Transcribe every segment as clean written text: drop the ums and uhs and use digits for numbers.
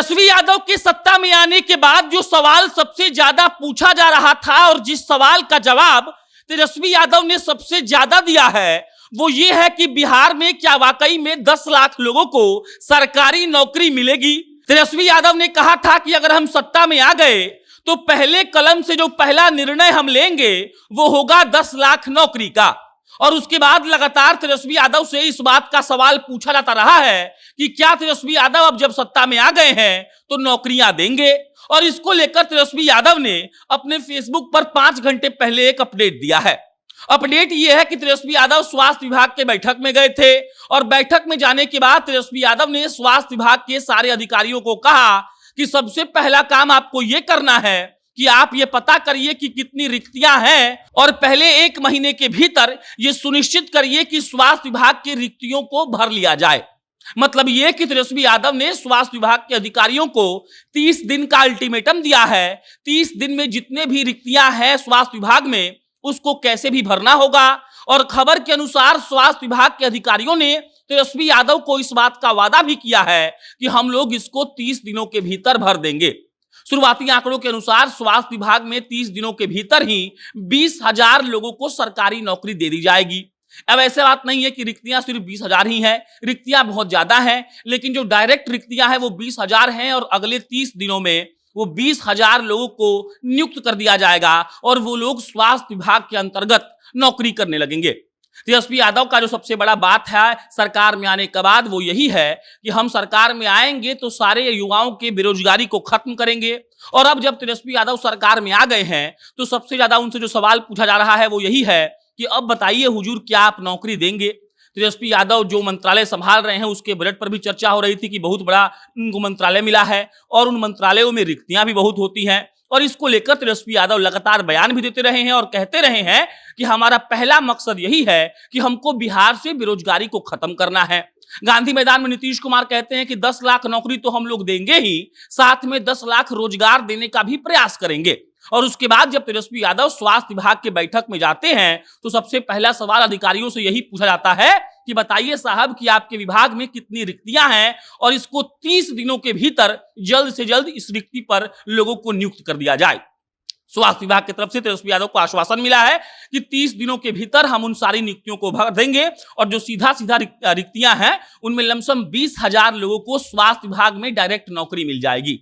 तेजस्वी यादव के सत्ता में आने के बाद जो सवाल सबसे ज्यादा पूछा जा रहा था और जिस सवाल का जवाब तेजस्वी यादव ने सबसे ज्यादा दिया है वो ये है कि बिहार में क्या वाकई में 10 लाख लोगों को सरकारी नौकरी मिलेगी। तेजस्वी यादव ने कहा था कि अगर हम सत्ता में आ गए तो पहले कलम से जो पहला निर्णय हम लेंगे वो होगा 10 लाख नौकरी का। और उसके बाद लगातार तेजस्वी यादव से इस बात का सवाल पूछा जाता रहा है कि क्या तेजस्वी यादव अब जब सत्ता में आ गए हैं तो नौकरियां देंगे। और इसको लेकर तेजस्वी यादव ने अपने फेसबुक पर 5 घंटे पहले एक अपडेट दिया है। अपडेट यह है कि तेजस्वी यादव स्वास्थ्य विभाग के बैठक में गए थे और बैठक में जाने के बाद तेजस्वी यादव ने स्वास्थ्य विभाग के सारे अधिकारियों को कहा कि सबसे पहला काम आपको यह करना है कि आप ये पता करिए कि कितनी रिक्तियां हैं और पहले 1 महीने के भीतर ये सुनिश्चित करिए कि स्वास्थ्य विभाग की रिक्तियों को भर लिया जाए। मतलब ये कि तेजस्वी यादव ने स्वास्थ्य विभाग के अधिकारियों को 30 दिन का अल्टीमेटम दिया है। 30 दिन में जितने भी रिक्तियां हैं स्वास्थ्य विभाग में उसको कैसे भी भरना होगा। और खबर के अनुसार स्वास्थ्य विभाग के अधिकारियों ने तेजस्वी यादव को इस बात का वादा भी किया है कि हम लोग इसको 30 दिनों के भीतर भर देंगे। शुरुआती आंकड़ों के अनुसार स्वास्थ्य विभाग में 30 दिनों के भीतर ही 20,000 लोगों को सरकारी नौकरी दे दी जाएगी। अब ऐसे बात नहीं है कि रिक्तियां सिर्फ 20,000 ही हैं, रिक्तियां बहुत ज्यादा हैं, लेकिन जो डायरेक्ट रिक्तियां हैं वो 20,000 हैं और अगले 30 दिनों में वो 20,000 लोगों को नियुक्त कर दिया जाएगा और वो लोग स्वास्थ्य विभाग के अंतर्गत नौकरी करने लगेंगे। तेजस्वी यादव का जो सबसे बड़ा बात है सरकार में आने के बाद वो यही है कि हम सरकार में आएंगे तो सारे युवाओं के बेरोजगारी को खत्म करेंगे। और अब जब तेजस्वी यादव सरकार में आ गए हैं तो सबसे ज्यादा उनसे जो सवाल पूछा जा रहा है वो यही है कि अब बताइए हुजूर क्या आप नौकरी देंगे। तेजस्वी यादव जो मंत्रालय संभाल रहे हैं उसके बजट पर भी चर्चा हो रही थी कि बहुत बड़ा उनको मंत्रालय मिला है और उन मंत्रालयों में रिक्तियां भी बहुत होती हैं। और इसको लेकर तेजस्वी यादव लगातार बयान भी देते रहे हैं और कहते रहे हैं कि हमारा पहला मकसद यही है कि हमको बिहार से बेरोजगारी को खत्म करना है। गांधी मैदान में नीतीश कुमार कहते हैं कि 10 लाख नौकरी तो हम लोग देंगे ही, साथ में 10 लाख रोजगार देने का भी प्रयास करेंगे। और उसके बाद जब तेजस्वी यादव स्वास्थ्य विभाग के बैठक में जाते हैं तो सबसे पहला सवाल अधिकारियों से यही पूछा जाता है कि बताइए साहब कि आपके विभाग में कितनी रिक्तियां हैं और इसको 30 दिनों के भीतर जल्द से जल्द इस रिक्ति पर लोगों को नियुक्त कर दिया जाए। स्वास्थ्य विभाग की तरफ से तेजस्वी यादव को आश्वासन मिला है कि 30 दिनों के भीतर हम उन सारी नियुक्तियों को भर देंगे और जो सीधा रिक्तियां हैं उनमें लमसम 20,000 लोगों को स्वास्थ्य विभाग में डायरेक्ट नौकरी मिल जाएगी।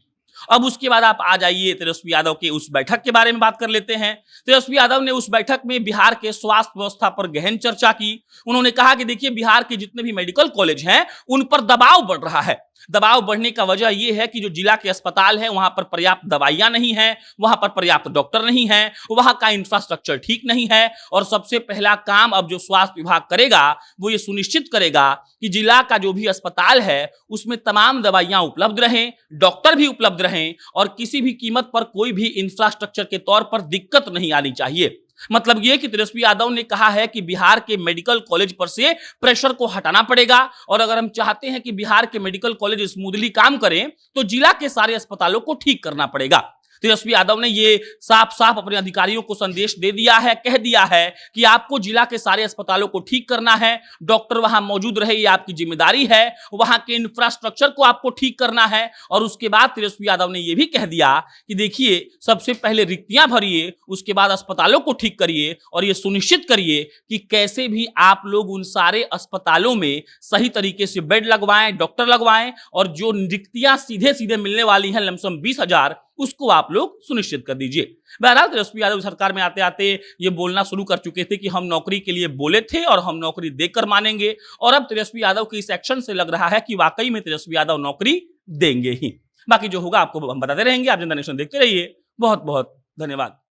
अब उसके बाद आप आ जाइए तेजस्वी यादव के उस बैठक के बारे में बात कर लेते हैं। तेजस्वी यादव ने उस बैठक में बिहार के स्वास्थ्य व्यवस्था पर गहन चर्चा की। उन्होंने कहा कि देखिए बिहार के जितने भी मेडिकल कॉलेज हैं उन पर दबाव बढ़ रहा है। दबाव बढ़ने का वजह यह है कि जो जिला के अस्पताल है वहां पर पर्याप्त दवाइयां नहीं है, वहां पर पर्याप्त डॉक्टर नहीं है, वहां का इंफ्रास्ट्रक्चर ठीक नहीं है। और सबसे पहला काम अब जो स्वास्थ्य विभाग करेगा वो ये सुनिश्चित करेगा कि जिला का जो भी अस्पताल है उसमें तमाम दवाइयां उपलब्ध रहें, डॉक्टर भी उपलब्ध रहें और किसी भी कीमत पर कोई भी इंफ्रास्ट्रक्चर के तौर पर दिक्कत नहीं आनी चाहिए। मतलब यह कि तेजस्वी यादव ने कहा है कि बिहार के मेडिकल कॉलेज पर से प्रेशर को हटाना पड़ेगा और अगर हम चाहते हैं कि बिहार के मेडिकल कॉलेज स्मूथली काम करें तो जिला के सारे अस्पतालों को ठीक करना पड़ेगा। तेजस्वी यादव ने ये साफ साफ अपने अधिकारियों को संदेश दे दिया है, कह दिया है कि आपको जिला के सारे अस्पतालों को ठीक करना है, डॉक्टर वहां मौजूद रहे ये आपकी जिम्मेदारी है, वहां के इंफ्रास्ट्रक्चर को आपको ठीक करना है। और उसके बाद तेजस्वी यादव ने यह भी कह दिया कि देखिए सबसे पहले रिक्तियां भरिए, उसके बाद अस्पतालों को ठीक करिए और यह सुनिश्चित करिए कि कैसे भी आप लोग उन सारे अस्पतालों में सही तरीके से बेड लगवाएं, डॉक्टर लगवाएं और जो रिक्तियां सीधे सीधे मिलने वाली हैं लमसम 20,000 उसको आप लोग सुनिश्चित कर दीजिए। बहरहाल तेजस्वी यादव सरकार में आते आते ये बोलना शुरू कर चुके थे कि हम नौकरी के लिए बोले थे और हम नौकरी देकर मानेंगे। और अब तेजस्वी यादव के इस एक्शन से लग रहा है कि वाकई में तेजस्वी यादव नौकरी देंगे ही। बाकी जो होगा आपको हम बताते रहेंगे। आप जनता नेशन देखते रहिए। बहुत बहुत धन्यवाद।